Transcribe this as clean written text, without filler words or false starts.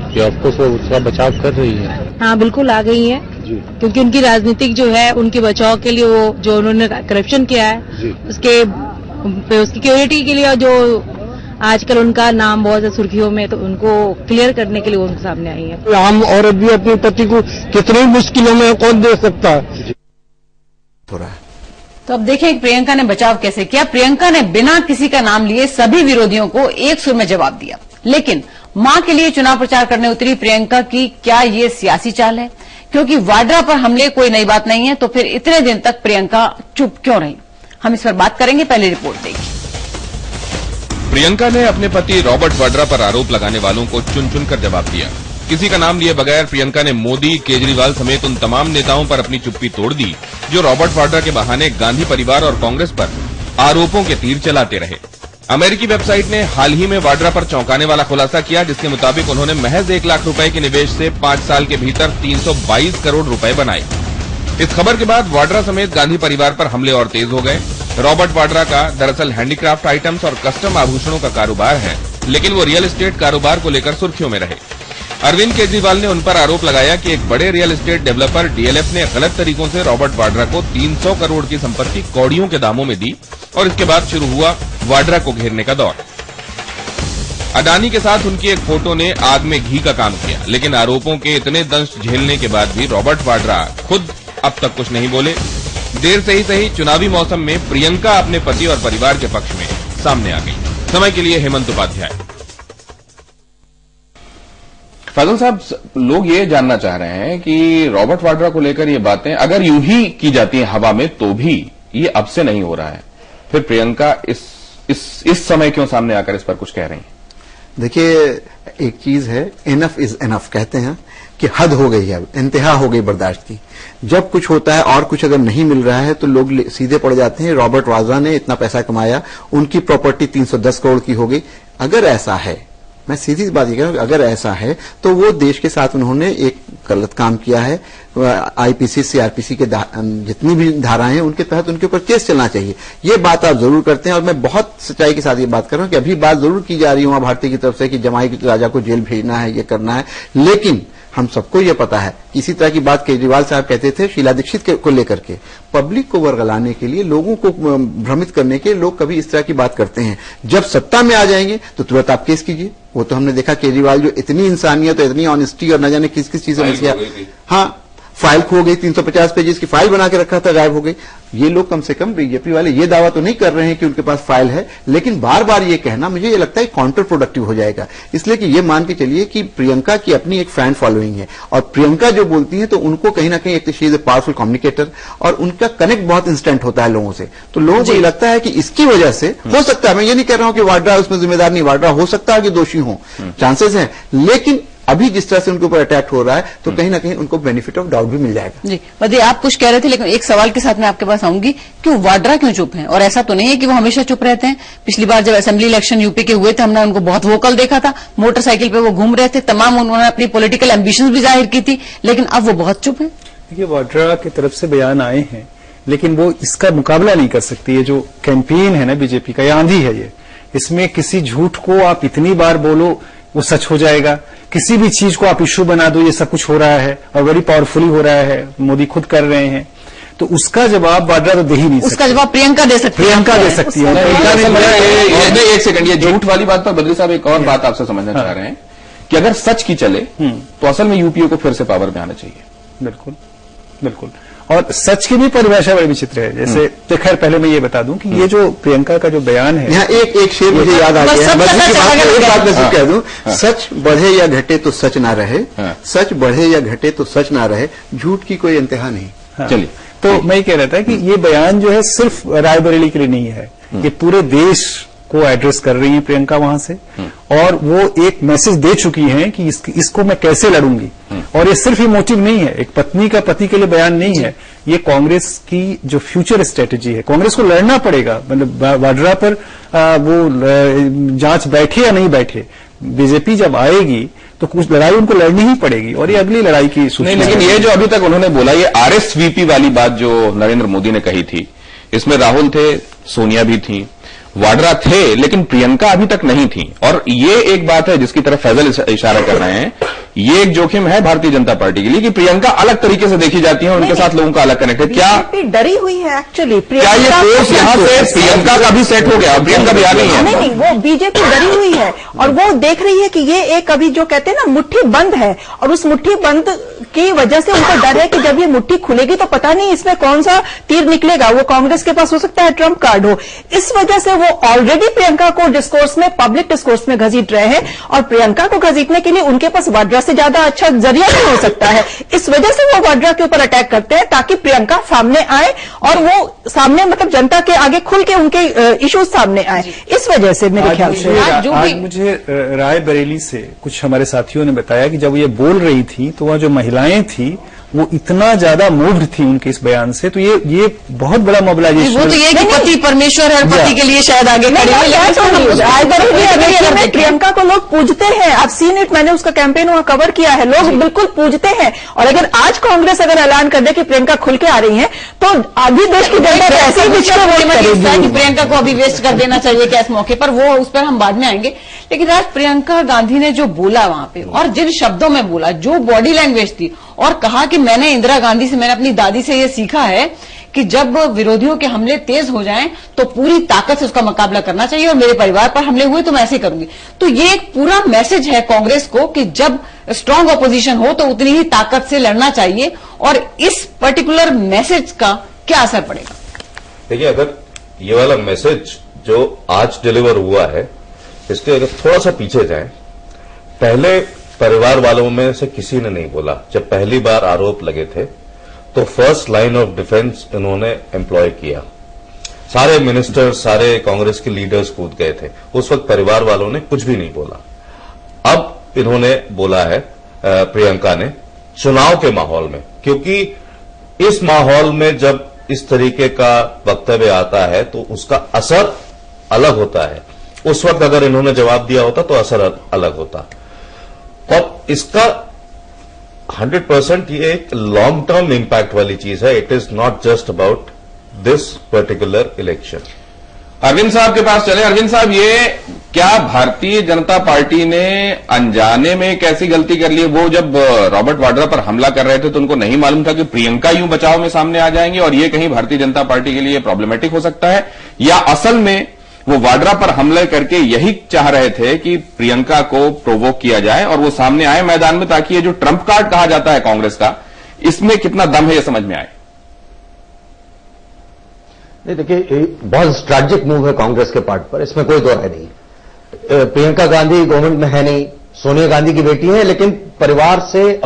कि ऑफकोर्स वो उसका बचाव कर रही है। हाँ बिल्कुल आ गई है जी। क्योंकि उनकी राजनीतिक जो है उनके बचाव के लिए वो जो उन्होंने करप्शन किया है उसकी सिक्योरिटी के लिए जो आजकल उनका नाम बहुत है सुर्खियों में, तो उनको क्लियर करने के लिए वो उनके सामने आई है। आम औरत भी अपने पति को कितनी मुश्किलों में कौन दे सकता है। तो अब देखें प्रियंका ने बचाव कैसे किया। प्रियंका ने बिना किसी का नाम लिए सभी विरोधियों को एक सुर में जवाब दिया। लेकिन मां के लिए चुनाव प्रचार करने उतरी प्रियंका की क्या ये सियासी चाल है? क्योंकि वाड्रा पर हमले कोई नई बात नहीं है, तो फिर इतने दिन तक प्रियंका चुप क्यों रही? हम इस पर बात करेंगे, पहले रिपोर्ट देखिए। प्रियंका ने अपने पति रॉबर्ट वाड्रा पर आरोप लगाने वालों को चुन चुन कर जवाब दिया। किसी का नाम लिए बगैर प्रियंका ने मोदी, केजरीवाल समेत उन तमाम नेताओं पर अपनी चुप्पी तोड़ दी जो रॉबर्ट वाड्रा के बहाने गांधी परिवार और कांग्रेस पर आरोपों के तीर चलाते रहे। अमेरिकी वेबसाइट ने हाल ही में वाड्रा पर चौंकाने वाला खुलासा किया, जिसके मुताबिक उन्होंने महज 1 लाख रुपए के निवेश से 5 साल के भीतर 322 करोड़ रुपए बनाए। इस खबर के बाद वाड्रा समेत गांधी परिवार पर हमले और तेज हो गए। रॉबर्ट वाड्रा का दरअसल हैंडीक्राफ्ट आइटम्स और कस्टम आभूषणों का कारोबार है, लेकिन वो रियल एस्टेट कारोबार को लेकर सुर्खियों में रहे। अरविंद केजरीवाल ने उन पर आरोप लगाया कि एक बड़े रियल एस्टेट डेवलपर डीएलएफ ने गलत तरीकों से रॉबर्ट वाड्रा को 300 करोड़ की संपत्ति कौड़ियों के दामों में दी और इसके बाद शुरू हुआ वाड्रा को घेरने का दौर। अडानी के साथ उनकी एक फोटो ने आग में घी का काम किया, लेकिन आरोपों के इतने दंश झेलने के बाद भी रॉबर्ट वाड्रा खुद अब तक कुछ नहीं बोले। देर से ही सही चुनावी मौसम में प्रियंका अपने पति और परिवार के पक्ष में सामने आ गई। समय के लिए हेमंत उपाध्याय। फैजल साहब, लोग ये जानना चाह रहे हैं कि रॉबर्ट वाड्रा को लेकर ये बातें अगर यूं ही की जाती हैं हवा में, तो भी ये अब से नहीं हो रहा है, फिर प्रियंका इस समय क्यों सामने आकर इस पर कुछ कह रही हैं? देखिए, एक चीज है, इनफ इज इनफ कहते हैं कि हद हो गई है, इंतहा हो गई बर्दाश्त की। जब कुछ होता है और कुछ अगर नहीं मिल रहा है तो लोग सीधे पड़ जाते हैं। रॉबर्ट वाड्रा ने इतना पैसा कमाया, उनकी प्रॉपर्टी 310 करोड़ की हो गई। अगर ऐसा है, मैं सीधी बात ये कह रहा हूं, अगर ऐसा है तो वो देश के साथ उन्होंने एक गलत काम किया है। आईपीसी, सीआरपीसी के जितनी भी धाराएं हैं उनके तहत उनके ऊपर केस चलना चाहिए। ये बात आप जरूर करते हैं और मैं बहुत सच्चाई के साथ ये बात कर रहा हूं कि अभी बात जरूर की जा रही है उमा भारती की तरफ से कि जमाई राजा को जेल भेजना है, ये करना है। लेकिन हम सबको ये पता है, इसी तरह की बात केजरीवाल साहब कहते थे शीला दीक्षित को लेकर के। पब्लिक को वर्गलाने के लिए, लोगों को भ्रमित करने के लिए लोग कभी इस तरह की बात करते हैं। जब सत्ता में आ जाएंगे तो तुरंत आप केस कीजिए। वो तो हमने देखा केजरीवाल जो इतनी इंसानियत और इतनी ऑनेस्टी और न जाने किस किस चीजों में किया। हाँ, फाइल खो गई, 350 पेजेस की फाइल बना के रखा था, गायब हो गई। ये लोग कम से कम बीजेपी वाले ये दावा तो नहीं कर रहे हैं कि उनके पास फाइल है, लेकिन बार बार ये कहना मुझे ये लगता है काउंटर प्रोडक्टिव हो जाएगा। इसलिए कि ये मान के चलिए कि प्रियंका की अपनी एक फैन फॉलोइंग है और प्रियंका जो बोलती है तो उनको कहीं ना कहीं एक she is a powerful communicator और उनका कनेक्ट बहुत इंस्टेंट होता है लोगों से। तो लोगों को ये लगता है कि इसकी वजह से हो सकता है, मैं ये नहीं कह रहा हूं कि वाड्रा उसमें जिम्मेदार नहीं, वाड्रा हो सकता है कि दोषी हो, चांसेस हैं, लेकिन अभी जिस तरह से उनके ऊपर अटैक हो रहा है तो कहीं ना कहीं उनको बेनिफिट ऑफ डाउट भी मिल जाएगा। जी बताइए, आप कुछ कह रहे थे, लेकिन एक सवाल के साथ मैं आपके पास आऊंगी, क्यों वाड्रा क्यों चुप हैं? और ऐसा तो नहीं है कि वो हमेशा चुप रहते हैं। पिछली बार जब असेंबली इलेक्शन यूपी के हुए थे, हमने उनको बहुत वोकल देखा था, मोटरसाइकिल पे वो घूम रहे थे, तमाम उन्होंने अपनी पॉलिटिकल एम्बिशंस भी जाहिर की थी, लेकिन अब वो बहुत चुप है। देखिए, वाड्रा की तरफ से बयान आए हैं, लेकिन वो इसका मुकाबला नहीं कर सकती। ये जो कैंपेन है ना बीजेपी का, ये आंधी है। ये इसमें किसी झूठ को आप इतनी बार बोलो वो सच हो जाएगा, किसी भी चीज को आप इश्यू बना दो ये सब कुछ हो रहा है और बड़ी पावरफुली हो रहा है, मोदी खुद कर रहे हैं, तो उसका जवाब वाड्रा तो दे ही नहीं सकती। उसका जवाब प्रियंका दे सकती है। प्रियंका दे सकती है। एक सेकंड, ये झूठ वाली बात पर बद्री साहब एक और बात आपसे समझना चाह रहे हैं कि अगर सच की चले तो असल में यूपीए को फिर से पावर में आना चाहिए। बिल्कुल बिल्कुल, और सच की भी परिभाषा बड़ी विचित्र है। जैसे तो खैर पहले मैं ये बता दूं कि ये जो प्रियंका का जो बयान है, यहाँ एक शेर मुझे याद आ गया है, एक बात मैं कह दूं, सच बढ़े या घटे तो सच ना रहे, सच बढ़े या घटे तो सच ना रहे, झूठ की कोई इंतहा नहीं। चलिए, तो मैं ये कह रहा था कि ये बयान जो है सिर्फ रायबरेली के लिए नहीं है, ये पूरे देश को एड्रेस कर रही हैं प्रियंका वहां से, और वो एक मैसेज दे चुकी हैं कि इसको मैं कैसे लड़ूंगी। और ये सिर्फ इमोटिव नहीं है, एक पत्नी का पति के लिए बयान नहीं है, ये कांग्रेस की जो फ्यूचर स्ट्रेटेजी है। कांग्रेस को लड़ना पड़ेगा, मतलब वाड्रा पर वो जांच बैठे या नहीं बैठे, बीजेपी जब आएगी तो कुछ लड़ाई उनको लड़नी ही पड़ेगी, और ये अगली लड़ाई की सूचना। नहीं, लेकिन ये जो अभी तक उन्होंने बोला, ये आरएसवीपी वाली बात जो नरेंद्र मोदी ने कही थी, इसमें राहुल थे, सोनिया भी थी, वाड्रा थे, लेकिन प्रियंका अभी तक नहीं थी। और ये एक बात है जिसकी तरफ फैजल इशारा कर रहे हैं ये एक जोखिम है भारतीय जनता पार्टी के लिए कि प्रियंका अलग तरीके से देखी जाती है, उनके साथ लोगों का अलग कनेक्ट है। क्या डरी हुई है एक्चुअली? क्या ये कोर्स यहां से प्रियंका का भी सेट हो गया? प्रियंका भी आ गई है? नहीं, वो बीजेपी डरी हुई है और वो देख रही है कि ये एक अभी जो कहते हैं ना मुट्ठी बंद है, और उस मुट्ठी बंद की वजह से उनको डर है कि जब ये मुट्ठी खुलेगी तो पता नहीं इसमें कौन सा तीर निकलेगा। वो कांग्रेस के पास हो सकता है ट्रम्प कार्ड हो। इस वजह से वो ऑलरेडी प्रियंका को डिस्कोर्स में, पब्लिक डिस्कोर्स में घसीट रहे हैं, और प्रियंका को घसीटने के लिए उनके पास वाड्रा से ज्यादा अच्छा जरिया नहीं हो सकता है। इस वजह से वो वाड्रा के ऊपर अटैक करते हैं ताकि प्रियंका सामने आए और वो सामने मतलब जनता के आगे खुल के उनके इश्यूज सामने आए। इस वजह से मेरे ख्याल से आज मुझे रायबरेली से कुछ हमारे साथियों ने बताया कि जब ये बोल रही थी तो वह जो महिलाएं थी वो इतना ज्यादा मूव्ड थी उनके इस बयान से, तो ये बहुत बड़ा मोबिलाइजेशन। वो तो ये कि पति परमेश्वर है, पति के लिए शायद आगे खड़े हैं। प्रियंका को लोग पूजते हैं, आप सीन इट, मैंने उसका कैंपेन वहां कवर किया है, लोग बिल्कुल पूजते हैं। और अगर आज कांग्रेस अगर ऐलान कर दे कि प्रियंका खुल के आ रही है तो आधी देश की जनता ऐसे ही कि प्रियंका को अभी वेस्ट कर देना चाहिए क्या इस मौके पर, वो उस पर हम बाद में आएंगे। लेकिन आज प्रियंका गांधी ने जो बोला वहां पे, और जिन शब्दों में बोला, जो बॉडी लैंग्वेज थी, और कहा कि मैंने इंदिरा गांधी से, मैंने अपनी दादी से ये सीखा है कि जब विरोधियों के हमले तेज हो जाएं तो पूरी ताकत से उसका मुकाबला करना चाहिए, और मेरे परिवार पर हमले हुए तो मैं ऐसे ही करूंगी। तो ये एक पूरा मैसेज है कांग्रेस को कि जब स्ट्रांग ऑपोजिशन हो तो उतनी ही ताकत से लड़ना चाहिए, और इस पर्टिकुलर मैसेज का क्या असर पड़ेगा? देखिए, अगर ये वाला मैसेज जो आज डिलीवर हुआ है, इसके अगर थोड़ा सा पीछे जाए, पहले परिवार वालों में से किसी ने नहीं बोला। जब पहली बार आरोप लगे थे तो फर्स्ट लाइन ऑफ डिफेंस इन्होंने एम्प्लॉय किया। सारे मिनिस्टर, सारे कांग्रेस के लीडर्स कूद गए थे। उस वक्त परिवार वालों ने कुछ भी नहीं बोला। अब इन्होंने बोला है प्रियंका ने चुनाव के माहौल में, क्योंकि इस माहौल में जब इस तरीके का वक्तव्य आता है तो उसका असर अलग होता है। उस वक्त अगर इन्होंने जवाब दिया होता तो असर अलग होता। और इसका 100% ये एक लॉन्ग टर्म इंपैक्ट वाली चीज है। It is not just about this particular election. Arvind साहब के पास चले। अरविंद साहब, ये क्या भारतीय जनता पार्टी ने अनजाने में एक ऐसी गलती कर ली? वो जब रॉबर्ट वाड्रा पर हमला कर रहे थे तो उनको नहीं मालूम था कि प्रियंका यूं बचाव में सामने आ जाएंगे, और ये कहीं भारतीय जनता पार्टी के लिए प्रॉब्लमेटिक हो सकता है? या असल में वो वाड्रा पर हमले करके यही चाह रहे थे कि प्रियंका को प्रोवोक किया जाए और वो सामने आए मैदान में, ताकि ये जो ट्रम्प कार्ड कहा जाता है कांग्रेस का, इसमें कितना दम है ये समझ में आए? नहीं, देखिए, बहुत स्ट्रैटेजिक मूव है कांग्रेस के पार्ट पर, इसमें कोई दो राय नहीं। प्रियंका गांधी गवर्नमेंट में है नहीं, सोनिया गांधी की बेटी है, लेकिन परिवार से